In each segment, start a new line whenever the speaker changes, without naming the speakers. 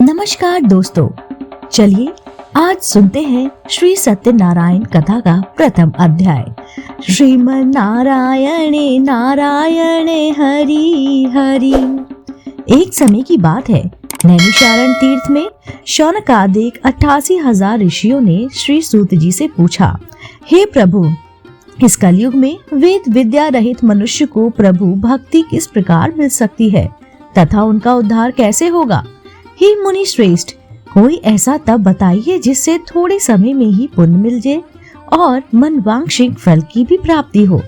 नमस्कार दोस्तों, चलिए आज सुनते हैं श्री सत्यनारायण कथा का प्रथम अध्याय। श्रीमन नारायणे नारायणे हरि हरि। एक समय की बात है, नैमिषारण्य तीर्थ में शौनकादिक 88,000 ऋषियों ने श्री सूत जी से पूछा, हे प्रभु, इस कलयुग में वेद विद्या रहित मनुष्य को प्रभु भक्ति किस प्रकार मिल सकती है तथा उनका उद्धार कैसे होगा? हे मुनि श्रेष्ठ, कोई ऐसा तप बताइए जिससे थोड़े समय में ही पुण्य मिल जाए और मनवांछित फल की भी प्राप्ति हो।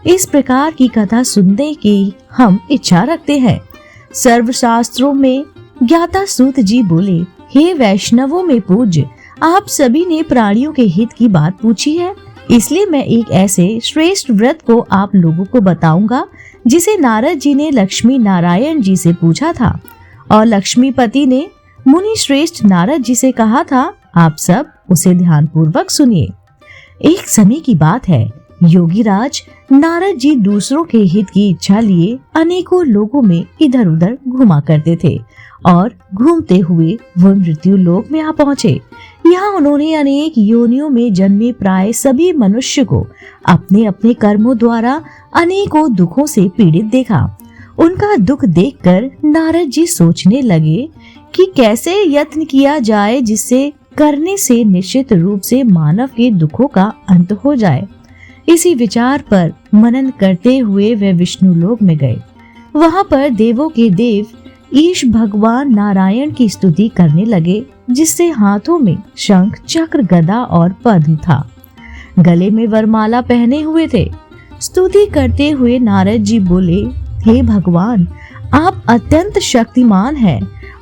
इस प्रकार की कथा सुनने की हम इच्छा रखते हैं। सर्वशास्त्रों में ज्ञाता सूत जी बोले, हे वैष्णवों में पूज्य, आप सभी ने प्राणियों के हित की बात पूछी है, इसलिए मैं एक ऐसे श्रेष्ठ व्रत को आप लोगों को बताऊंगा जिसे नारद जी ने लक्ष्मी नारायण जी से पूछा था और लक्ष्मीपति ने मुनि श्रेष्ठ नारद जी से कहा था, आप सब उसे ध्यान पूर्वक सुनिए। एक समय की बात है, योगीराज नारद जी दूसरों के हित की इच्छा लिए अनेकों लोगों में इधर उधर घुमा करते थे और घूमते हुए वो मृत्यु लोक में आ पहुँचे। यहाँ उन्होंने अनेक योनियों में जन्मे प्राय सभी मनुष्य को अपने अपने कर्मों द्वारा अनेकों दुखों से पीड़ित देखा। उनका दुख देखकर नारद जी सोचने लगे कि कैसे यत्न किया जाए जिससे करने से निश्चित रूप से मानव के दुखों का अंत हो जाए। इसी विचार पर मनन करते हुए वे विष्णु लोक में गए। वहां पर देवों के देव ईश भगवान नारायण की स्तुति करने लगे, जिससे हाथों में शंख चक्र गदा और पद्म था, गले में वरमाला पहने हुए थे। स्तुति करते हुए नारद जी बोले, हे भगवान, आप अत्यंत शक्तिमान हैं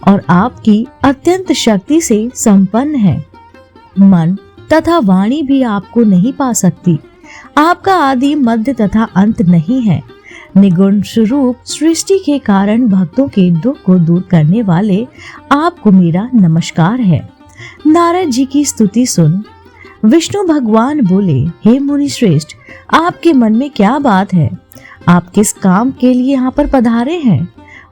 और आपकी अत्यंत शक्ति से संपन्न है। मन तथा वाणी भी आपको नहीं पा सकती। आपका आदि मध्य तथा अंत नहीं है। निगुण स्वरूप सृष्टि के कारण भक्तों के दुख को दूर करने वाले आपको मेरा नमस्कार है। नारद जी की स्तुति सुन विष्णु भगवान बोले, हे मुनि श्रेष्ठ, आपके मन में क्या बात है? आप किस काम के लिए यहाँ पर पधारे हैं?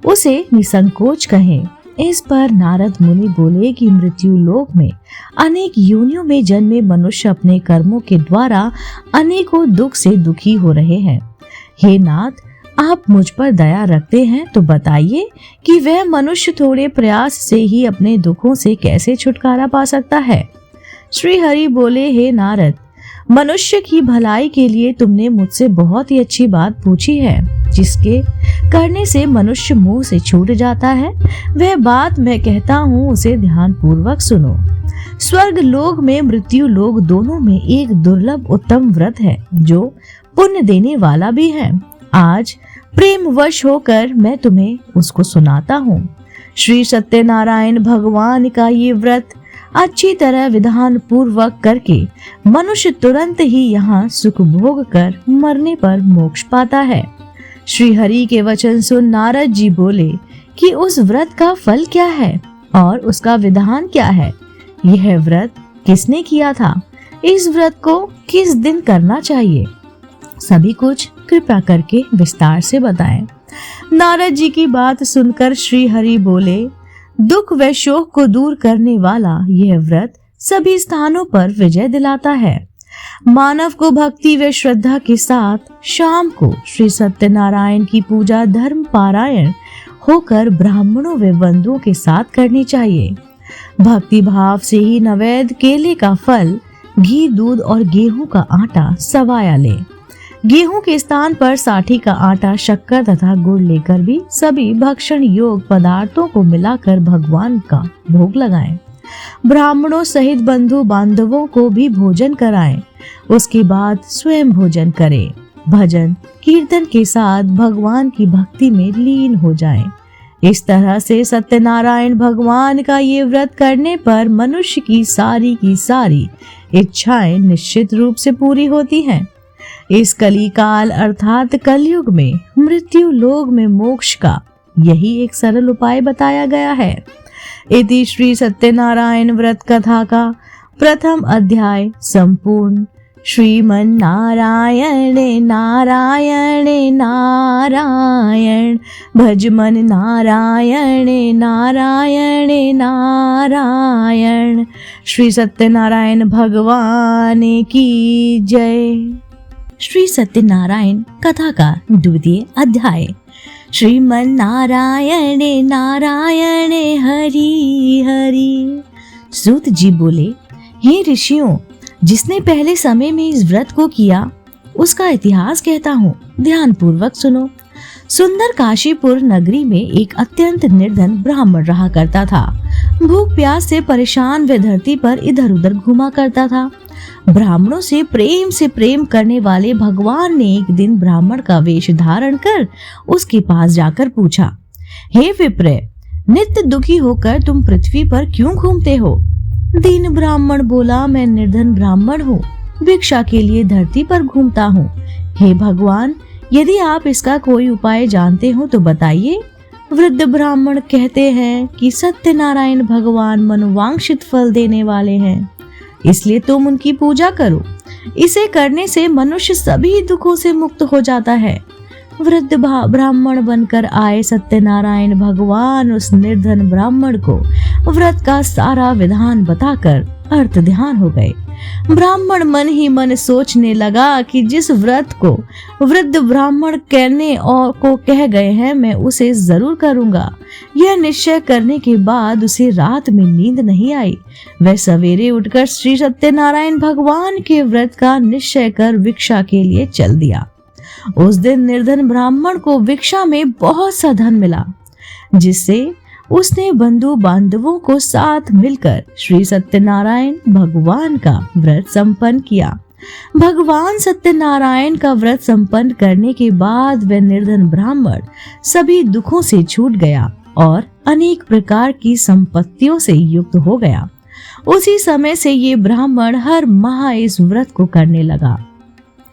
उसे निसंकोच कहें। इस पर नारद मुनि बोले कि मृत्यु लोक में अनेक योनियों में जन्मे मनुष्य अपने कर्मों के द्वारा अनेकों दुख से दुखी हो रहे हैं। हे नाथ, आप मुझ पर दया रखते हैं तो बताइए कि वह मनुष्य थोड़े प्रयास से ही अपने दुखों से कैसे छुटकारा पा सकता है? श्री हरि बोले, हे नारद, मनुष्य की भलाई के लिए तुमने मुझसे बहुत ही अच्छी बात पूछी है। जिसके करने से मनुष्य मुंह से छूट जाता है, वह बात मैं कहता हूँ, उसे ध्यान पूर्वक सुनो। स्वर्ग लोक में मृत्यु लोक दोनों में एक दुर्लभ उत्तम व्रत है जो पुण्य देने वाला भी है। आज प्रेम वश होकर मैं तुम्हें उसको सुनाता हूँ। श्री सत्यनारायण भगवान का ये व्रत अच्छी तरह विधान पूर्वक करके मनुष्य तुरंत ही यहाँ सुख भोग कर मरने पर मोक्ष पाता है। श्री हरि के वचन सुन नारद जी बोले कि उस व्रत का फल क्या है और उसका विधान क्या है? यह व्रत किसने किया था? इस व्रत को किस दिन करना चाहिए? सभी कुछ कृपा करके विस्तार से बताएं। नारद जी की बात सुनकर श्री हरि बोले, दुख व शोक को दूर करने वाला यह व्रत सभी स्थानों पर विजय दिलाता है। मानव को भक्ति व श्रद्धा के साथ शाम को श्री सत्यनारायण की पूजा धर्म पारायण होकर ब्राह्मणों व बंधुओं के साथ करनी चाहिए। भक्ति भाव से ही नैवेद्य केले का फल, घी, दूध और गेहूं का आटा सवाया ले। गेहूं के स्थान पर साठी का आटा, शक्कर तथा गुड़ लेकर भी सभी भक्षण योग पदार्थों को मिलाकर भगवान का भोग लगाएं। ब्राह्मणों सहित बंधु बांधवों को भी भोजन कराएं। उसके बाद स्वयं भोजन करें। भजन कीर्तन के साथ भगवान की भक्ति में लीन हो जाएं। इस तरह से सत्यनारायण भगवान का ये व्रत करने पर मनुष्य की सारी इच्छाएं निश्चित रूप से पूरी होती हैं। इस कलिकाल अर्थात कलयुग में मृत्यु लोक में मोक्ष का यही एक सरल उपाय बताया गया है। इति श्री सत्यनारायण व्रत कथा का प्रथम अध्याय संपूर्ण। श्रीमन नारायण नारायण नारायण, भजमन नारायण नारायण नारायण। श्री सत्यनारायण भगवान की जय। श्री सत्यनारायण कथा का द्वितीय अध्याय। श्रीमन नारायण नारायण हरि हरि। सूत जी बोले, हे ऋषियों, जिसने पहले समय में इस व्रत को किया उसका इतिहास कहता हूँ, ध्यान पूर्वक सुनो। सुंदर काशीपुर नगरी में एक अत्यंत निर्धन ब्राह्मण रहा करता था। भूख प्यास से परेशान वह धरती पर इधर उधर घूमा करता था। ब्राह्मणों से प्रेम करने वाले भगवान ने एक दिन ब्राह्मण का वेश धारण कर उसके पास जाकर पूछा, हे विप्र, नित्य दुखी होकर तुम पृथ्वी पर क्यों घूमते हो? दीन ब्राह्मण बोला, मैं निर्धन ब्राह्मण हूँ, भिक्षा के लिए धरती पर घूमता हूँ। हे भगवान, यदि आप इसका कोई उपाय जानते हो तो बताइए। वृद्ध ब्राह्मण कहते हैं कि सत्यनारायण भगवान मनोवांछित फल देने वाले हैं, इसलिए तुम उनकी पूजा करो। इसे करने से मनुष्य सभी दुखों से मुक्त हो जाता है। वृद्ध ब्राह्मण बनकर आए सत्यनारायण भगवान उस निर्धन ब्राह्मण को व्रत का सारा विधान बताकर अर्थ ध्यान हो गए। ब्राह्मण मन ही मन सोचने लगा कि जिस व्रत को वृद्ध ब्राह्मण कहने और को कह गए हैं, मैं उसे जरूर करूंगा। यह निश्चय करने के बाद उसे रात में नींद नहीं आई। वह सवेरे उठकर श्री सत्यनारायण भगवान के व्रत का निश्चय कर भिक्षा के लिए चल दिया। उस दिन निर्धन ब्राह्मण को भिक्षा में बहुत सा धन मिला, जिससे उसने बंधु बांधवों को साथ मिलकर श्री सत्यनारायण भगवान का व्रत संपन्न किया। भगवान सत्यनारायण का व्रत संपन्न करने के बाद वह निर्धन ब्राह्मण सभी दुखों से छूट गया और अनेक प्रकार की संपत्तियों से युक्त हो गया। उसी समय से ये ब्राह्मण हर माह इस व्रत को करने लगा।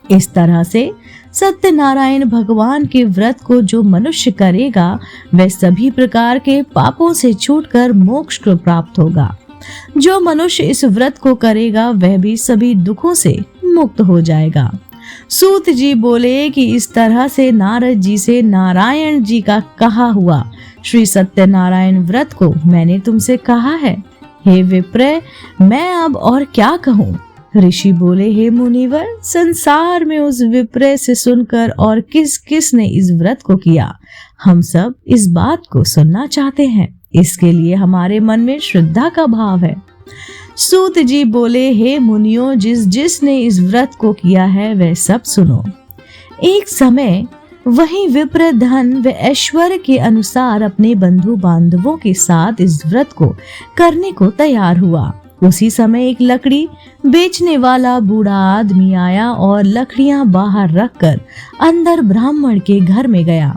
इस तरह से सत्यनारायण भगवान के व्रत को जो मनुष्य करेगा वह सभी प्रकार के पापों से छूटकर मोक्ष को प्राप्त होगा। जो मनुष्य इस व्रत को करेगा वह भी सभी दुखों से मुक्त हो जाएगा। सूत जी बोले कि इस तरह से नारद जी से नारायण जी का कहा हुआ श्री सत्यनारायण व्रत को मैंने तुमसे कहा है। हे विप्र, मैं अब और क्या कहूँ? ऋषि बोले, हे मुनिवर, संसार में उस विप्र से सुनकर और किस किस ने इस व्रत को किया, हम सब इस बात को सुनना चाहते हैं। इसके लिए हमारे मन में श्रद्धा का भाव है। सूत जी बोले, हे मुनियों, जिसने इस व्रत को किया है वह सब सुनो। एक समय वही विप्र धन व ऐश्वर्य के अनुसार अपने बंधु बांधवों के साथ इस व्रत को करने को तैयार हुआ। उसी समय एक लकड़ी बेचने वाला बूढ़ा आदमी आया और लकड़ियां बाहर रखकर अंदर ब्राह्मण के घर में गया।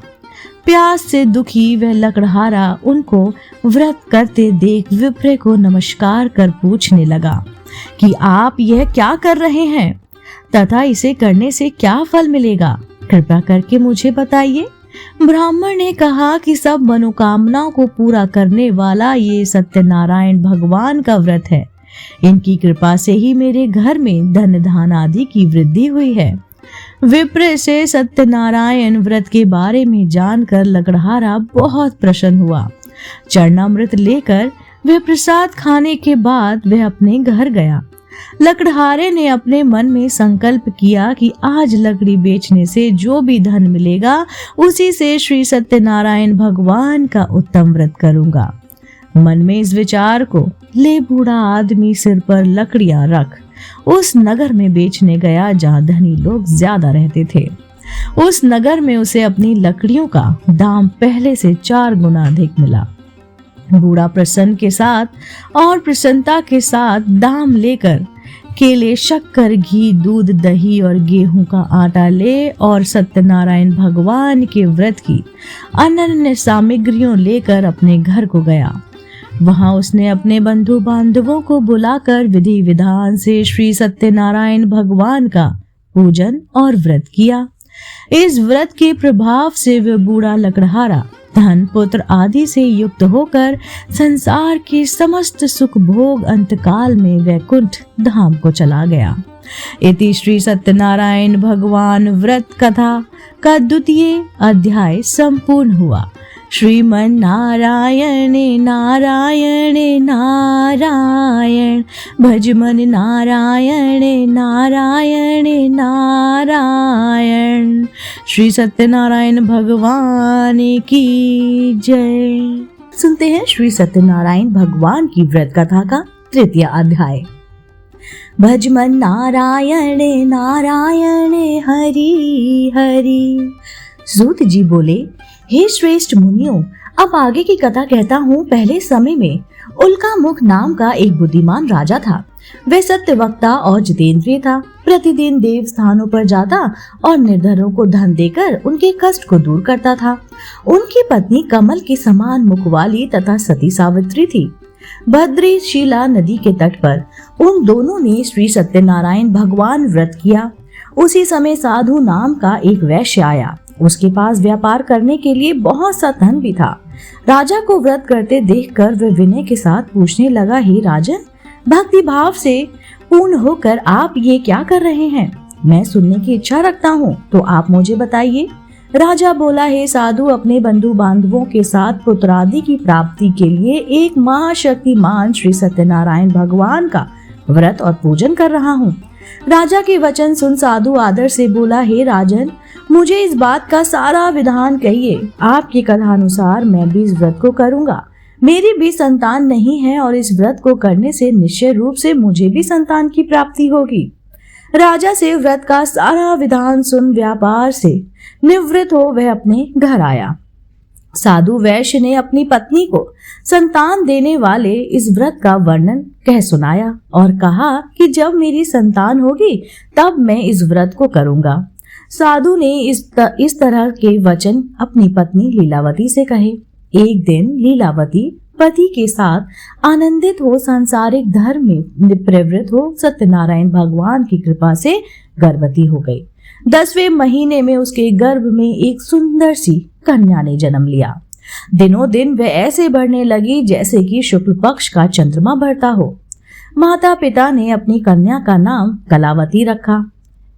प्यास से दुखी वह लकड़हारा उनको व्रत करते देख विप्र को नमस्कार कर पूछने लगा कि आप यह क्या कर रहे हैं तथा इसे करने से क्या फल मिलेगा, कृपया करके मुझे बताइए। ब्राह्मण ने कहा कि सब मनोकामनाओं को पूरा करने वाला ये सत्यनारायण भगवान का व्रत है। इनकी कृपा से ही मेरे घर में धन धान आदि की वृद्धि हुई है। विप्र से सत्यनारायण व्रत के बारे में जानकर लकड़हारा बहुत प्रसन्न हुआ। चरणामृत लेकर वह प्रसाद खाने के बाद वह अपने घर गया। लकड़हारे ने अपने मन में संकल्प किया कि आज लकड़ी बेचने से जो भी धन मिलेगा उसी से श्री सत्यनारायण भगवान का उत्तम व्रत करूंगा। मन में इस विचार को ले बूढ़ा आदमी सिर पर लकड़ियां रख उस नगर में बेचने गया जहां धनी लोग ज्यादा रहते थे। उस नगर में उसे अपनी लकड़ियों का दाम पहले से 4 गुना अधिक मिला। बूढ़ा प्रसन्न के साथ और प्रसन्नता के साथ दाम लेकर केले, शक्कर, घी, दूध, दही और गेहूं का आटा ले और सत्यनारायण भगवान के व्रत की अनन्य सामग्रियों लेकर अपने घर को गया। वहां उसने अपने बंधु बांधवों को बुलाकर विधि विधान से श्री सत्यनारायण भगवान का पूजन और व्रत किया। इस व्रत के प्रभाव से वह बूढ़ा लकड़हारा धन, पुत्र आदि से युक्त होकर संसार के समस्त सुख भोग अंतकाल में वैकुंठ धाम को चला गया। इति श्री सत्यनारायण भगवान व्रत कथा का द्वितीय अध्याय संपूर्ण हुआ। श्रीमन नारायणे नारायणे नारायण, भजमन नारायणे नारायणे नारायण। श्री सत्यनारायण भगवान की जय। सुनते हैं श्री सत्यनारायण भगवान की व्रत कथा का तृतीय अध्याय। भजमन नारायणे नारायणे हरि हरि। सूत जी बोले, हे श्रेष्ठ मुनियों, अब आगे की कथा कहता हूँ। पहले समय में उल्कामुख नाम का एक बुद्धिमान राजा था। वह सत्यवक्ता और जितेंद्रिय था। प्रतिदिन देव स्थानों पर जाता और निर्धनों को धन देकर उनके कष्ट को दूर करता था। उनकी पत्नी कमल के समान मुख वाली तथा सती सावित्री थी। भद्री शीला नदी के तट पर उन दोनों ने श्री सत्यनारायण भगवान व्रत किया। उसी समय साधु नाम का एक वैश्य आया। उसके पास व्यापार करने के लिए बहुत सा धन भी था। राजा को व्रत करते देखकर वह विनय के साथ पूछने लगा, हे राजन, भक्ति भाव से पूर्ण होकर आप ये क्या कर रहे हैं? मैं सुनने की इच्छा रखता हूँ, तो आप मुझे बताइए। राजा बोला, हे साधु, अपने बंधु बांधवों के साथ पुत्रादि की प्राप्ति के लिए एक महाशक्तिमान श्री सत्यनारायण भगवान का व्रत और पूजन कर रहा हूँ। राजा के वचन सुन साधु आदर से बोला, हे राजन, मुझे इस बात का सारा विधान कहिए। आपकी कथानुसार मैं भी इस व्रत को करूंगा। मेरी भी संतान नहीं है और इस व्रत को करने से निश्चय रूप से मुझे भी संतान की प्राप्ति होगी। राजा से व्रत का सारा विधान सुन व्यापार से निवृत्त हो वह अपने घर आया। साधु वैश्य ने अपनी पत्नी को संतान देने वाले इस व्रत का वर्णन कह सुनाया और कहा कि जब मेरी संतान होगी तब मैं इस व्रत को करूंगा। साधु ने इस तरह के वचन अपनी पत्नी लीलावती से कहे। एक दिन लीलावती पति के साथ आनंदित हो सांसारिक धर्म में प्रवृत्त हो सत्यनारायण भगवान की कृपा से गर्भवती हो गई। 10वें महीने में उसके गर्भ में एक सुंदर सी कन्या ने जन्म लिया। दिनों दिन वह ऐसे बढ़ने लगी जैसे कि शुक्ल पक्ष का चंद्रमा बढ़ता हो। माता पिता ने अपनी कन्या का नाम कलावती रखा।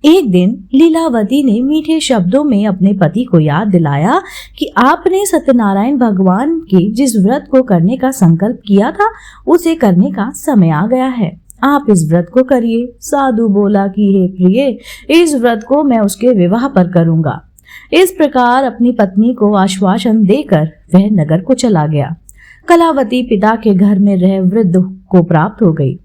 एक दिन लीलावती ने मीठे शब्दों में अपने पति को याद दिलाया कि आपने सत्यनारायण भगवान के जिस व्रत को करने का संकल्प किया था उसे करने का समय आ गया है। आप इस व्रत को करिए। साधु बोला कि हे प्रिय, इस व्रत को मैं उसके विवाह पर करूंगा। इस प्रकार अपनी पत्नी को आश्वासन देकर वह नगर को चला गया। कलावती पिता के घर में रह वृद्ध को प्राप्त हो गई।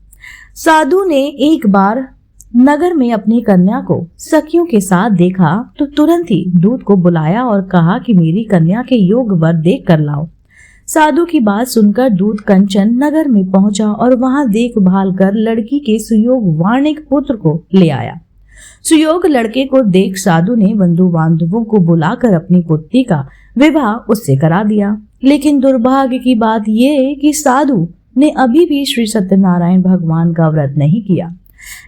साधु ने एक बार नगर में अपनी कन्या को सखियों के साथ देखा तो तुरंत ही दूत को बुलाया और कहा कि मेरी कन्या के योग वर देख कर लाओ। साधु की बात सुनकर दूत कंचन नगर में पहुंचा और वहां देखभाल कर लड़की के सुयोग वार्णिक पुत्र को ले आया। सुयोग लड़के को देख साधु ने बंधु बांधवों को बुलाकर अपनी पुत्री का विवाह उससे करा दिया। लेकिन दुर्भाग्य की बात यह कि साधु ने अभी भी श्री सत्यनारायण भगवान का व्रत नहीं किया।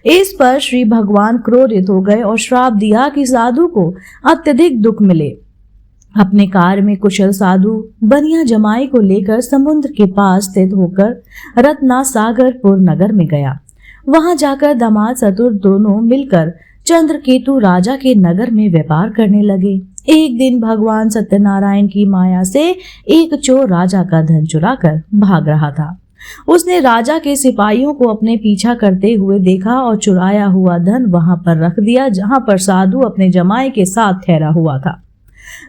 इस पर श्री भगवान क्रोधित हो गए और श्राप दिया कि साधु को अत्यधिक दुख मिले। अपने कार्य में कुशल साधु बनिया जमाई को लेकर समुद्र के पास स्थित होकर रत्नासागरपुर नगर में गया। वहां जाकर दामाद ससुर दोनों मिलकर चंद्रकेतु राजा के नगर में व्यापार करने लगे। एक दिन भगवान सत्यनारायण की माया से एक चोर राजा का धन चुराकर भाग रहा था। उसने राजा के सिपाहियों को अपने पीछा करते हुए देखा और चुराया हुआ धन वहां पर रख दिया जहां पर साधु अपने जमाई के साथ ठहरा हुआ था।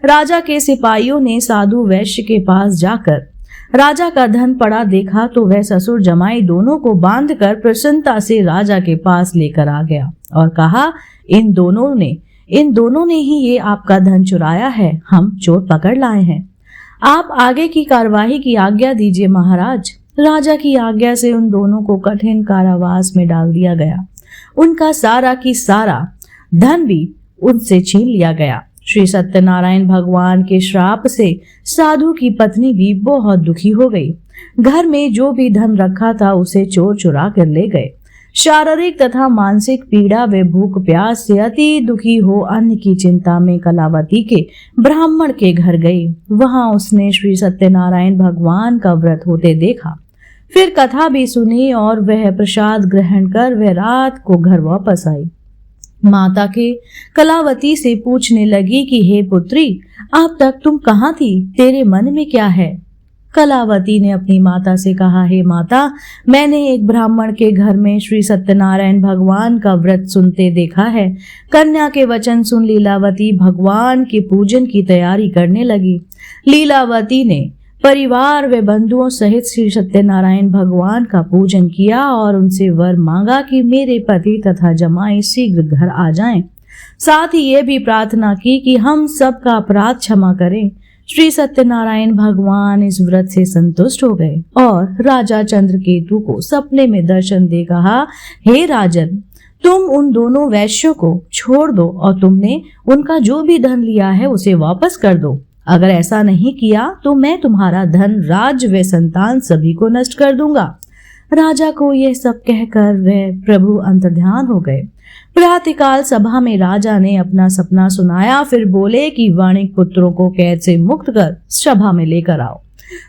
राजा के सिपाहियों ने साधु वैश्य के पास जाकर राजा का धन पड़ा देखा तो वह ससुर जमाई दोनों को बांधकर प्रसन्नता से राजा के पास लेकर आ गया और कहा, इन दोनों ने ही ये आपका धन चुराया है। हम चोर पकड़ लाए हैं। आप आगे की कार्यवाही की आज्ञा दीजिए महाराज। राजा की आज्ञा से उन दोनों को कठिन कारावास में डाल दिया गया। उनका सारा की सारा धन भी उनसे छीन लिया गया। श्री सत्यनारायण भगवान के श्राप से साधु की पत्नी भी बहुत दुखी हो गई। घर में जो भी धन रखा था उसे चोर चुरा कर ले गए। शारीरिक तथा मानसिक पीड़ा व भूख प्यास से अति दुखी हो अन्न की चिंता में कलावती के ब्राह्मण के घर गई। वहां उसने श्री सत्यनारायण भगवान का व्रत होते देखा। फिर कथा भी सुनी और वह प्रसाद ग्रहण कर वह रात को घर वापस आई। माता के कलावती से पूछने लगी कि हे पुत्री, अब तक तुम कहाँ थी? तेरे मन में क्या है? कलावती ने अपनी माता से कहा, हे माता, मैंने एक ब्राह्मण के घर में श्री सत्यनारायण भगवान का व्रत सुनते देखा है। कन्या के वचन सुन लीलावती भगवान के पूजन की तैयारी करने लगी। लीलावती ने परिवार व बंधुओं सहित श्री सत्यनारायण भगवान का पूजन किया और उनसे वर मांगा कि मेरे पति तथा जमाई शीघ्र घर आ जाएं। साथ ही ये भी प्रार्थना की कि हम सबका अपराध क्षमा करें। श्री सत्यनारायण भगवान इस व्रत से संतुष्ट हो गए और राजा चंद्रकेतु को सपने में दर्शन दे कहा, हे राजन, तुम उन दोनों वैश्यों को छोड़ दो और तुमने उनका जो भी धन लिया है उसे वापस कर दो। अगर ऐसा नहीं किया तो मैं तुम्हारा धन, राज्य व संतान सभी को नष्ट कर दूंगा। राजा को यह सब कहकर वह प्रभु अंतर्ध्यान हो गए। प्रातःकाल सभा में राजा ने अपना सपना सुनाया। फिर बोले कि वाणिक पुत्रों को कैद से मुक्त कर सभा में लेकर आओ।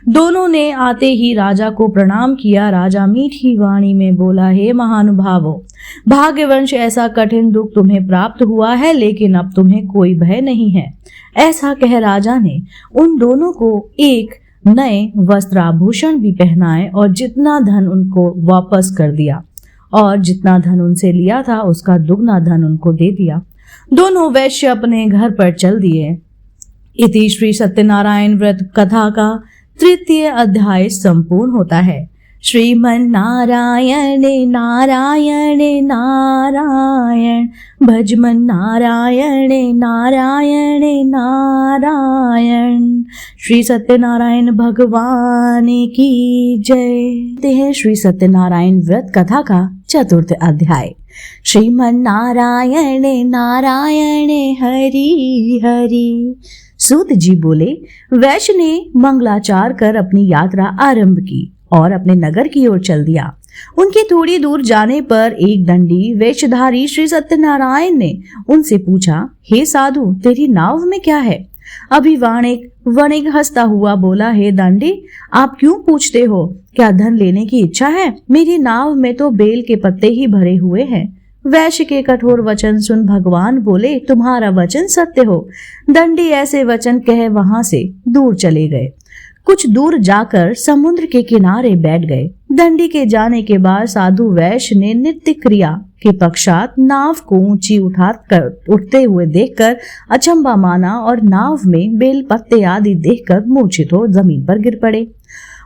दोनों ने आते ही राजा को प्रणाम किया। राजा मीठी वाणी में बोला, हे महानुभावों, भाग्यवंश ऐसा कठिन दुख तुम्हें प्राप्त हुआ है, लेकिन अब तुम्हें कोई भय नहीं है। ऐसा कह राजा ने उन दोनों को एक नए वस्त्राभूषण भी पहनाए और जितना धन उनको वापस कर दिया और जितना धन उनसे लिया था उसका दुगना धन उनको दे दिया। दोनों वैश्य अपने घर पर चल दिए। इति श्री सत्यनारायण व्रत कथा का तृतीय अध्याय संपूर्ण होता है। श्रीमन नारायण नारायण नारायण, भजमन नारायण नारायण नारायण। श्री सत्यनारायण भगवान की जय। श्री सत्यनारायण व्रत कथा का चतुर्थ अध्याय। श्रीमन नारायण नारायण हरि हरि। सूत जी बोले, वैश्य ने मंगलाचार कर अपनी यात्रा आरंभ की और अपने नगर की ओर चल दिया। उनके थोड़ी दूर जाने पर एक दंडी वेशधारी श्री सत्यनारायण ने उनसे पूछा, हे साधु, तेरी नाव में क्या है? अभी वणिक हंसता हुआ बोला, हे दंडी, आप क्यों पूछते हो? क्या धन लेने की इच्छा है? मेरी नाव में तो बेल के पत्ते ही भरे हुए हैं। वैश्य के कठोर वचन सुन भगवान बोले, तुम्हारा वचन सत्य हो। दंडी ऐसे वचन कह वहां से दूर चले गए। कुछ दूर जाकर समुद्र के किनारे बैठ गए। दंडी के जाने के बाद साधु वैश्य ने नित्य क्रिया के पश्चात नाव को ऊंची उठते हुए देखकर अचंबा माना और नाव में बेल पत्ते आदि देखकर मूर्छित हो जमीन पर गिर पड़े।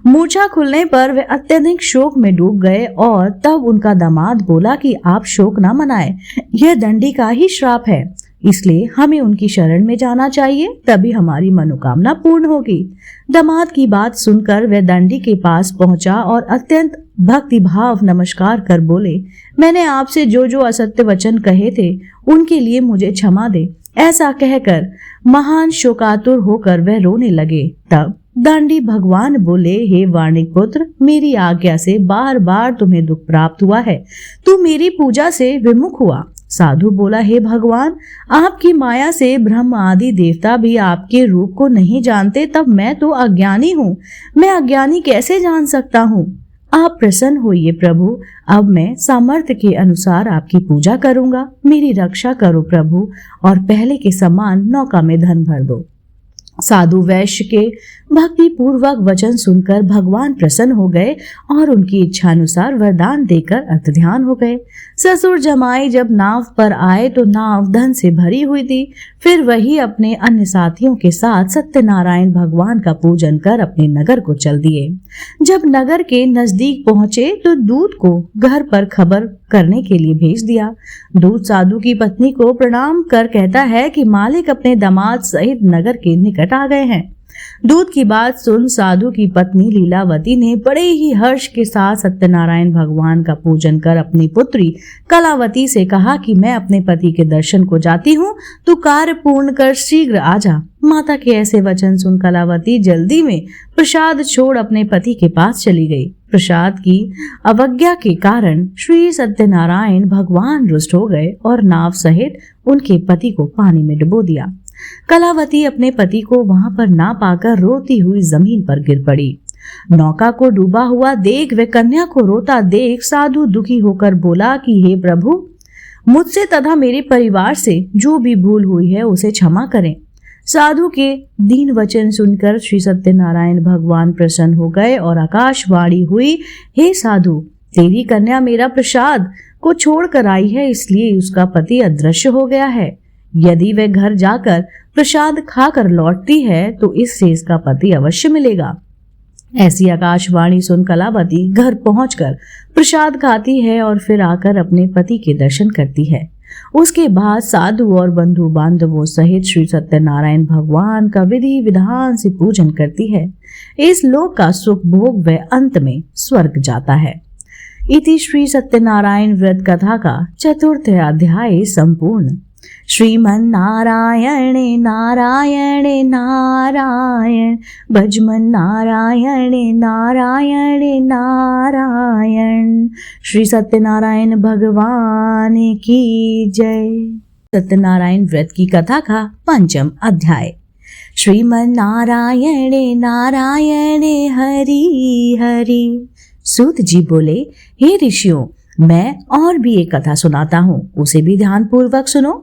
मूर्छा खुलने पर वे अत्यधिक शोक में डूब गए और तब उनका दामाद बोला कि आप शोक न मनाएं, यह दंडी का ही श्राप है, इसलिए हमें उनकी शरण में जाना चाहिए, तभी हमारी मनोकामना पूर्ण होगी। दामाद की बात सुनकर वह दंडी के पास पहुंचा और अत्यंत भक्ति भाव नमस्कार कर बोले, मैंने आपसे जो जो असत्य वचन कहे थे उनके लिए मुझे क्षमा दे। ऐसा कहकर महान शोकातुर होकर वह रोने लगे। तब दंडी भगवान बोले, हे वाणिक पुत्र, मेरी आज्ञा से बार बार तुम्हें दुख प्राप्त हुआ है, तू मेरी पूजा से विमुख हुआ। साधु बोला, हे भगवान, आपकी माया से ब्रह्म आदि देवता भी आपके रूप को नहीं जानते, तब मैं तो अज्ञानी हूँ, मैं अज्ञानी कैसे जान सकता हूँ? आप प्रसन्न होइए प्रभु, अब मैं सामर्थ्य के अनुसार आपकी पूजा करूंगा। मेरी रक्षा करो प्रभु और पहले के समान नौका में धन भर दो। साधु वैश्य के भक्ति पूर्वक वचन सुनकर भगवान प्रसन्न हो गए और उनकी इच्छा अनुसार वरदान देकर अंतर्ध्यान हो गए। ससुर जमाई जब नाव पर आए तो नाव धन से भरी हुई थी। फिर वही अपने अन्य साथियों के साथ सत्यनारायण भगवान का पूजन कर अपने नगर को चल दिए। जब नगर के नजदीक पहुंचे तो दूत को घर पर खबर करने के लिए भेज दिया। दूत साधु की पत्नी को प्रणाम कर कहता है कि मालिक अपने दामाद सहित नगर के निकट आ गए हैं। दूत की बात सुन साधु की पत्नी लीलावती ने बड़े ही हर्ष के साथ सत्यनारायण भगवान का पूजन कर अपनी पुत्री कलावती से कहा कि मैं अपने पति के दर्शन को जाती हूँ, तू कार्य पूर्ण कर शीघ्र आ जा। माता के ऐसे वचन सुन कलावती जल्दी में प्रसाद छोड़ अपने पति के पास चली गई। प्रसाद की अवज्ञा के कारण श्री सत्यनारायण भगवान रुष्ट हो गए और नाव सहित उनके पति को पानी में डुबो दिया। कलावती अपने पति को वहां पर ना पाकर रोती हुई जमीन पर गिर पड़ी। नौका को डूबा हुआ देख व कन्या को रोता देख साधु दुखी होकर बोला कि हे प्रभु, मुझसे तथा मेरे परिवार से जो भी भूल हुई है उसे क्षमा करें। साधु के दीन वचन सुनकर श्री सत्यनारायण भगवान प्रसन्न हो गए और आकाशवाणी हुई, हे साधु, तेरी कन्या मेरा प्रसाद को छोड़कर आई है, इसलिए उसका पति अदृश्य हो गया है। यदि वह घर जाकर प्रसाद खाकर लौटती है तो इससे इसका पति अवश्य मिलेगा। ऐसी आकाशवाणी सुन कलावती घर पहुंचकर प्रसाद खाती है और फिर आकर अपने पति के दर्शन करती है। उसके बाद साधु और बंधु बांधवों सहित श्री सत्यनारायण भगवान का विधि विधान से पूजन करती है। इस लोक का सुख भोग व अंत में स्वर्ग जाता है। इति श्री सत्यनारायण व्रत कथा का 4th अध्याय संपूर्ण। श्रीमन्नारायण नारायण नारायण भजमन नारायण नारायण नारायण। श्री सत्यनारायण भगवान की जय। सत्यनारायण व्रत की कथा का 5th अध्याय। श्रीमन्नारायण नारायण हरि हरि। सूत जी बोले, हे ऋषियों, मैं और भी एक कथा सुनाता हूँ, उसे भी ध्यान पूर्वक सुनो।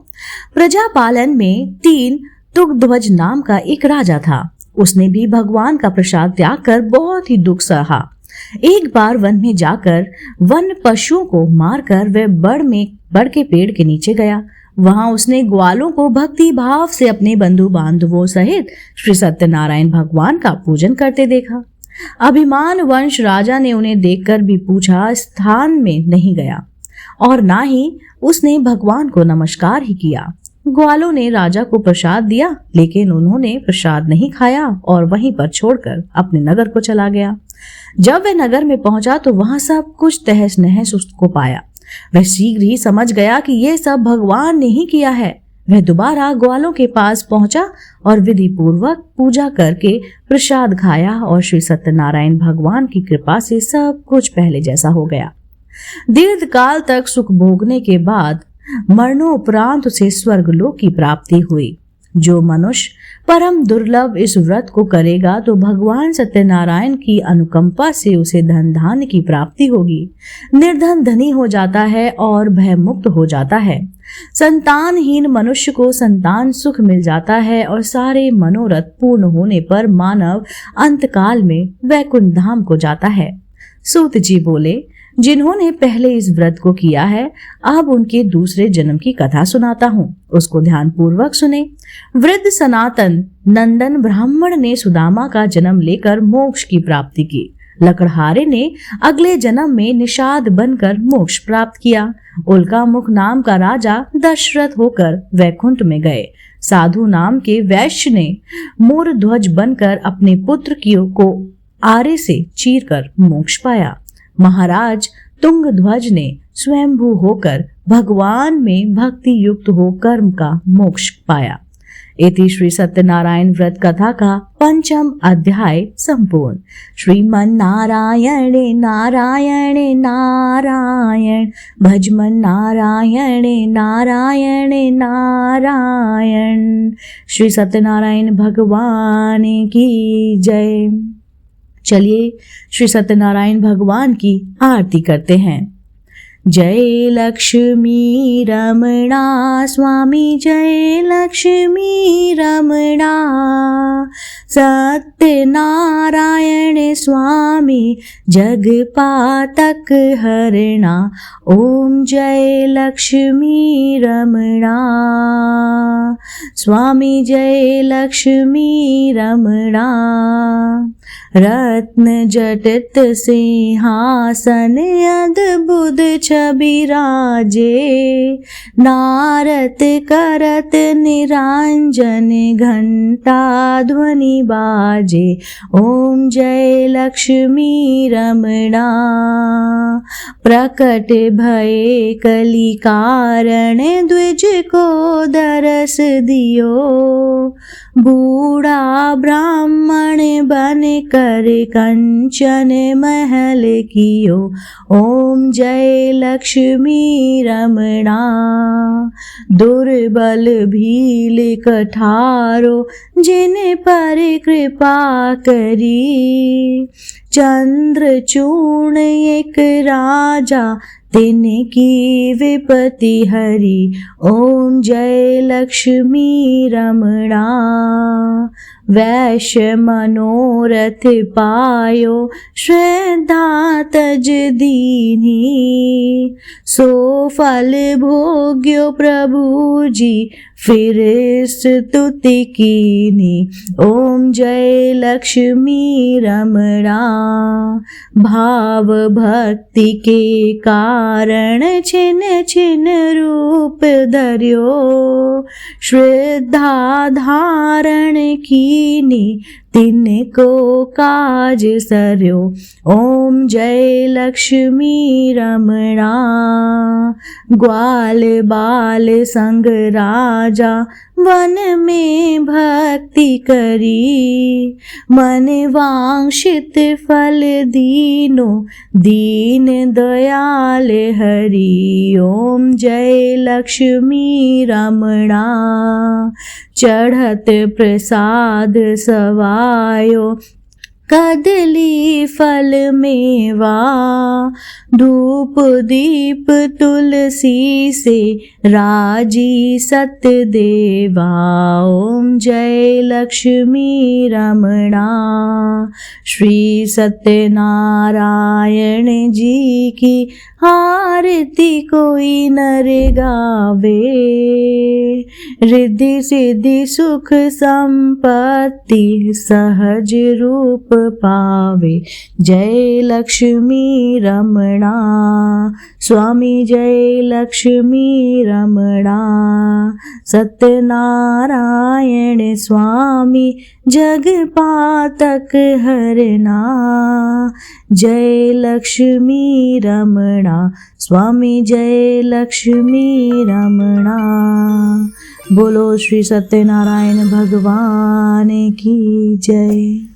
प्रजापालन में 3 तुगध्वज नाम का एक राजा था। उसने भी भगवान का प्रसाद त्याग कर बहुत ही दुख सहा। एक बार वन में जाकर वन पशुओं को मारकर वह बड़ के पेड़ के नीचे गया। वहां उसने ग्वालों को भक्ति भाव से अपने बंधु बांधवों सहित श्री सत्यनारायण भगवान का पूजन करते देखा। अभिमान वंश राजा ने उन्हें देखकर भी पूछा स्थान में नहीं गया और ना ही उसने भगवान को नमस्कार ही किया। ग्वालों ने राजा को प्रसाद दिया, लेकिन उन्होंने प्रसाद नहीं खाया और वहीं पर छोड़कर अपने नगर को चला गया। जब वह नगर में पहुंचा तो वहां सब कुछ तहस नहस उसको पाया। वह शीघ्र ही समझ गया कि यह सब भगवान ने ही किया है। वह दोबारा ग्वालों के पास पहुंचा और विधि पूर्वक पूजा करके प्रसाद खाया और श्री सत्यनारायण भगवान की कृपा से सब कुछ पहले जैसा हो गया। दीर्घ काल तक सुख भोगने के बाद मरणोपरांत उसे स्वर्गलोक की प्राप्ति हुई। जो मनुष्य परम दुर्लभ इस व्रत को करेगा तो भगवान सत्यनारायण की अनुकंपा से उसे धन धान्य की प्राप्ति होगी। निर्धन धनी हो जाता है और भय मुक्त हो जाता है। संतानहीन मनुष्य को संतान सुख मिल जाता है और सारे मनोरथ पूर्ण होने पर मानव अंतकाल में वैकुंठ धाम को जाता है। सूत जी बोले, जिन्होंने पहले इस व्रत को किया है, अब उनके दूसरे जन्म की कथा सुनाता हूँ, उसको ध्यान पूर्वक सुने। वृद्ध सनातन नंदन ब्राह्मण ने सुदामा का जन्म लेकर मोक्ष की प्राप्ति की। लकड़हारे ने अगले जन्म में निषाद बनकर मोक्ष प्राप्त किया। उल्का मुख नाम का राजा दशरथ होकर वैकुंठ में गए। साधु नाम के वैश्य ने मोर ध्वज बनकर अपने पुत्र को आरे से चीरकर मोक्ष पाया। महाराज तुंग ध्वज ने स्वयंभू होकर भगवान में भक्ति युक्त हो कर्म का मोक्ष पाया। इति श्री सत्यनारायण व्रत कथा का 5th अध्याय संपूर्ण। श्रीमन्नारायण नारायण नारायण भजमन नारायण नारायण नारायण। श्री सत्यनारायण भगवान की जय। चलिए श्री सत्यनारायण भगवान की आरती करते हैं। जय लक्ष्मी रमणा स्वामी, जय लक्ष्मी रमणा। सत्यनारायण स्वामी जगपातक हरणा। ओम जय लक्ष्मी रमणा। स्वामी जय लक्ष्मी रमणा। रत्न जटित सिंहासन अद्भुत छवि राजे। नारत करत निरंजन घंटा ध्वनि बाजे। ओम जय लक्ष्मी रमणा। प्रकट भये कली कारण द्विज को दरस दियो। बूढ़ा ब्राह्मण बन कर कंचन महल कियो। ओम जय लक्ष्मी रमणा। दुर्बल भील कठारो जिन पर कृपा करी। चंद्रचूर्ण एक राजा तिनकी विपत्ति हरी। ओम जय लक्ष्मी रमणा। वैश्य मनोरथ पायो श्रद्धा तज दीनी। सो फल भोग्यो प्रभु जी फिर स्तुति कीनी। ओम जय लक्ष्मी रमणा। भाव भक्ति के कारण छिन छिन रूप धर्यो। श्रद्धा धारण कीनी तिनको काज सर्यो। ओम जय लक्ष्मी रमणा। ग्वाल बाल संग राजा वन में भक्ति करी। मन वांछित फल दीनो दीन दयाल हरि। ओम जय लक्ष्मी रमणा। चढ़त प्रसाद सवायो कदली फल मेवा। धूप दीप तुलसी से राजी सत्य देवा। ओम जय लक्ष्मी रमणा। श्री सत्यनारायण जी की आरती कोई नर गावे। रिद्धि सिद्धि सुख संपत्ति सहज रूप पावे। जय लक्ष्मी रमणा। स्वामी जय लक्ष्मी रमणा। सत्यनारायण स्वामी जग पातक हरना। जय लक्ष्मी रमणा। स्वामी जय लक्ष्मी रमणा। बोलो श्री सत्यनारायण भगवान की जय।